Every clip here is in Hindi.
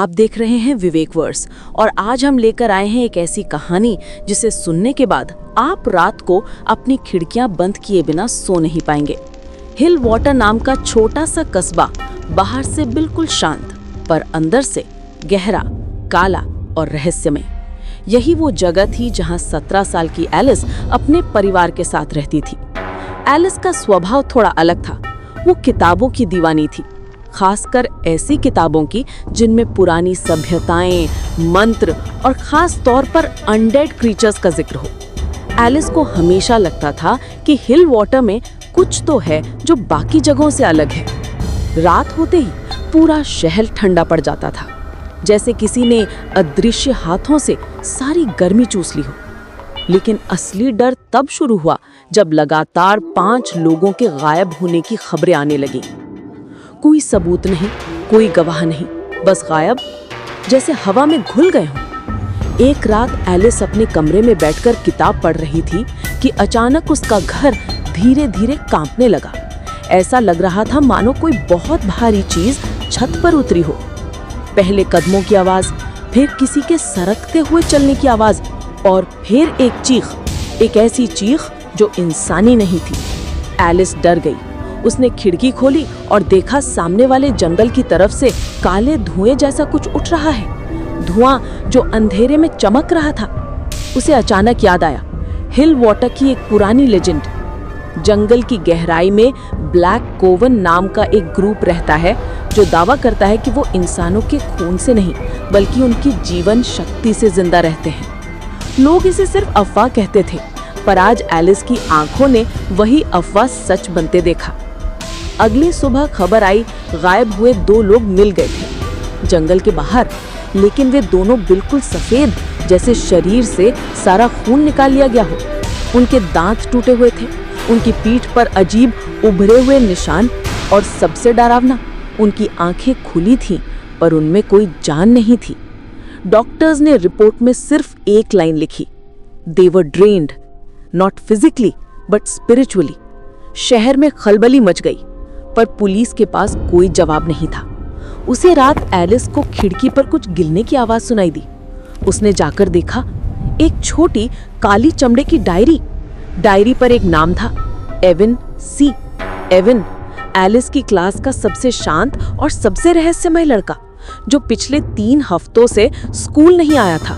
आप देख रहे हैं विवेक वर्स और आज हम लेकर आए हैं एक ऐसी कहानी जिसे सुनने के बाद आप रात को अपनी खिड़कियां बंद किए बिना सो नहीं पाएंगे। हिल वाटर नाम का छोटा सा कस्बा बाहर से बिल्कुल शांत पर अंदर से गहरा, काला और रहस्यमय। यही वो जगह थी जहां 17 साल की एलिस अपने परिवार के साथ रहती थी। एलिस का स्वभाव थोड़ा अलग था। वो किताबों की दीवानी थी, खासकर ऐसी किताबों की जिनमें पुरानी सभ्यताएं, मंत्र और खास तौर पर अनडेड क्रीचर्स का जिक्र हो। एलिस को हमेशा लगता था कि हिल वाटर में कुछ तो है जो बाकी जगहों से अलग है। रात होते ही पूरा शहर ठंडा पड़ जाता था, जैसे किसी ने अदृश्य हाथों से सारी गर्मी चूस ली हो। लेकिन असली डर तब शुरू हुआ जब लगातार 5 लोगों के गायब होने की खबरें आने लगीं। कोई सबूत नहीं, कोई गवाह नहीं, बस गायब, जैसे हवा में घुल गए हों। एक रात एलिस अपने कमरे में बैठकर किताब पढ़ रही थी कि अचानक उसका घर धीरे धीरे कांपने लगा। ऐसा लग रहा था मानो कोई बहुत भारी चीज छत पर उतरी हो। पहले कदमों की आवाज, फिर किसी के सरकते हुए चलने की आवाज और फिर एक चीख, एक ऐसी चीख जो इंसानी नहीं थी। एलिस डर गई। उसने खिड़की खोली और देखा सामने वाले जंगल की तरफ से काले धुएं जैसा कुछ उठ रहा है, धुआं जो अंधेरे में चमक रहा था। उसे अचानक याद आया हिल वाटर की एक पुरानी लेजेंड। जंगल की गहराई में ब्लैक कोवन नाम का एक ग्रुप रहता है जो दावा करता है कि वो इंसानों के खून से नहीं बल्कि उनकी जीवन शक्ति से जिंदा रहते हैं। लोग इसे सिर्फ अफवाह कहते थे, पर आज एलिस की आंखों ने वही अफवाह सच बनते देखा। अगली सुबह खबर आई गायब हुए 2 लोग मिल गए थे जंगल के बाहर, लेकिन वे दोनों बिल्कुल सफेद, जैसे शरीर से सारा खून निकाल लिया गया हो। उनके दांत टूटे हुए थे, उनकी पीठ पर अजीब उभरे हुए निशान और सबसे डरावना, उनकी आंखें खुली थीं पर उनमें कोई जान नहीं थी। डॉक्टर्स ने रिपोर्ट में सिर्फ एक लाइन लिखी, they were drained, not physically but spiritually. शहर में खलबली मच गई, पर पुलिस के पास कोई जवाब नहीं था। उसे रात एलिस को खिड़की पर कुछ गिरने की आवाज सुनाई दी। उसने जाकर देखा, एक छोटी काली चमड़े की डायरी पर एक नाम था, एवन सी। एवन एलिस की क्लास का सबसे शांत और सबसे रहस्यमय लड़का, जो पिछले 3 हफ्तों से स्कूल नहीं आया था।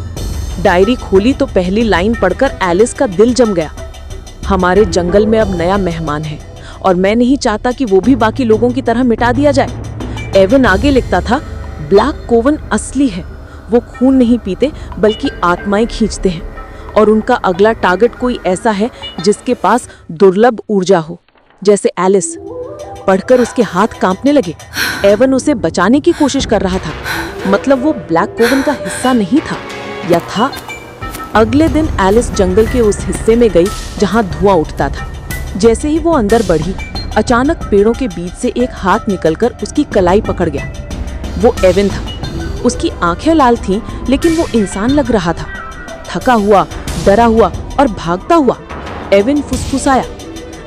डायरी खोली तो पहली लाइन पढ़कर एलिस का दिल जम गया, हमारे जंगल में अब नया मेहमान है और मैं नहीं चाहता कि वो भी बाकी लोगों की तरह मिटा दिया जाए। एवन आगे लिखता था, ब्लैक कोवन असली है, वो खून नहीं पीते बल्कि आत्माएं खींचते हैं और उनका अगला टारगेट कोई ऐसा है जिसके पास दुर्लभ ऊर्जा हो, जैसे एलिस। पढ़कर उसके हाथ कांपने लगे। एवन उसे बचाने की कोशिश कर रहा था, मतलब वो ब्लैक कोवन का हिस्सा नहीं था या था। अगले दिन एलिस जंगल के उस हिस्से में गई जहां धुआं उठता था। जैसे ही वो अंदर बढ़ी, अचानक पेड़ों के बीच से एक हाथ निकलकर उसकी कलाई पकड़ गया। वो एवन था। उसकी आंखें लाल थीं, लेकिन वो इंसान लग रहा था, थका हुआ, डरा हुआ और भागता हुआ। एवन फुसफुसाया,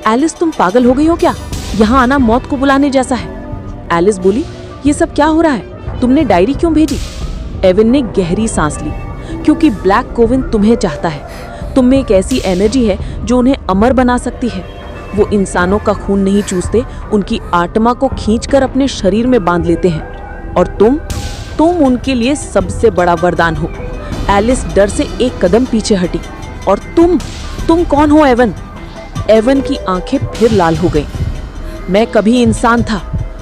एलिस तुम पागल हो गई हो क्या? यहाँ आना मौत को बुलाने जैसा है। एलिस बोली, ये सब क्या हो रहा है? तुमने डायरी क्यों भेजी? एवन ने गहरी सांस ली, क्योंकि ब्लैक कोवन तुम्हें चाहता है। तुम में एक ऐसी एनर्जी है जो उन्हें अमर बना सकती है। वो इंसानों का खून नहीं चूसते, उनकी आत्मा को खींचकर अपने शरीर में बांध लेते हैं, और तुम उनके लिए सबसे बड़ा वरदान हो। एलिस डर से एक कदम पीछे हटी। और तुम कौन हो एवन? एवन की आंखें फिर लाल हो गईं। मैं कभी इंसान था,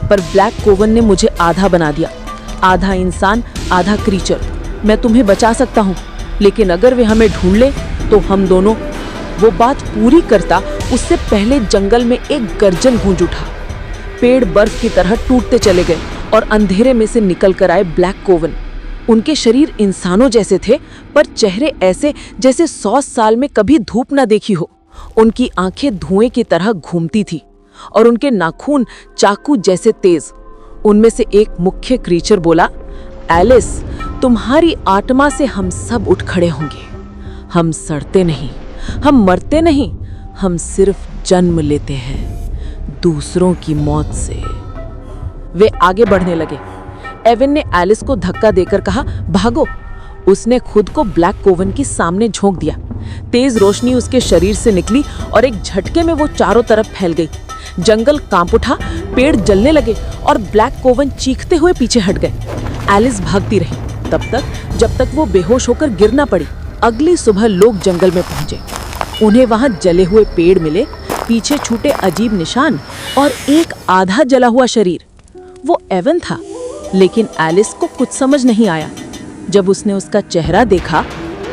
पर ब्लैक कोवन ने मुझे आधा बना दिया, आधा इंसान आधा क्रीचर। मैं तुम्हें बचा सकता हूँ, लेकिन अगर वे हमें ढूंढ ले तो हम दोनों। वो बात पूरी करता उससे पहले जंगल में एक गर्जन गूंज उठा। पेड़ बर्फ की तरह टूटते चले गए और अंधेरे में से निकल कर आए ब्लैक कोवन। उनके शरीर इंसानों जैसे थे, पर चेहरे ऐसे जैसे 100 साल में कभी धूप न देखी हो। उनकी आंखें धुएं की तरह घूमती थी और उनके नाखून चाकू जैसे तेज। उनमें से एक मुख्य क्रीचर बोला, एलिस, तुम्हारी आत्मा से हम सब उठ खड़े होंगे। हम सड़ते नहीं, हम मरते नहीं, हम सिर्फ जन्म लेते हैं दूसरों की मौत से। वे आगे बढ़ने लगे। एवन ने एलिस को धक्का देकर कहा, भागो। उसने खुद को ब्लैक कोवन के सामने झोंक दिया। तेज रोशनी उसके शरीर से निकली और एक झटके में वो चारों तरफ फैल गई। जंगल कांप उठा, पेड़ जलने लगे और ब्लैक कोवन चीखते हुए पीछे हट गए। एलिस भागती रही तब तक जब तक वो बेहोश होकर गिर ना पड़ी। अगली सुबह लोग जंगल में पहुंचे। उन्हें वहां जले हुए पेड़ मिले, पीछे छूटे अजीब निशान और एक आधा जला हुआ शरीर। वो एवन था, लेकिन एलिस को कुछ समझ नहीं आया। जब उसने उसका चेहरा देखा,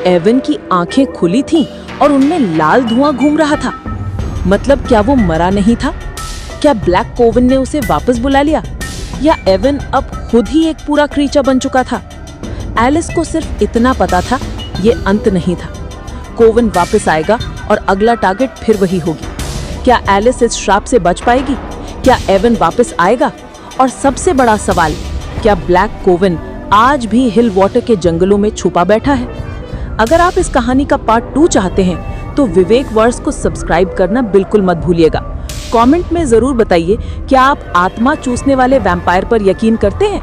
एवन की आंखें खुली थीं और उनमें लाल धुआं घूम रहा था। मतलब क्या वो मरा नहीं था? क्या ब्लैक कोवन ने उसे वापस बुला लिया, या एवन अब खुद ही एक पूरा क्रीचर बन चुका था? एलिस को सिर्फ इतना पता था, ये अंत नहीं था। कोवन वापस आएगा और अगला टारगेट फिर वही होगी। क्या एलिस इस श्राप से बच पाएगी? क्या एवन वापस आएगा? और सबसे बड़ा सवाल, क्या ब्लैक कोवन आज भी हिल वाटर के जंगलों में छुपा बैठा है? अगर आप इस कहानी का पार्ट 2 चाहते हैं तो विवेक वर्स को सब्सक्राइब करना बिल्कुल मत भूलिएगा। कमेंट में जरूर बताइए, क्या आप आत्मा चूसने वाले वैम्पायर पर यकीन करते हैं?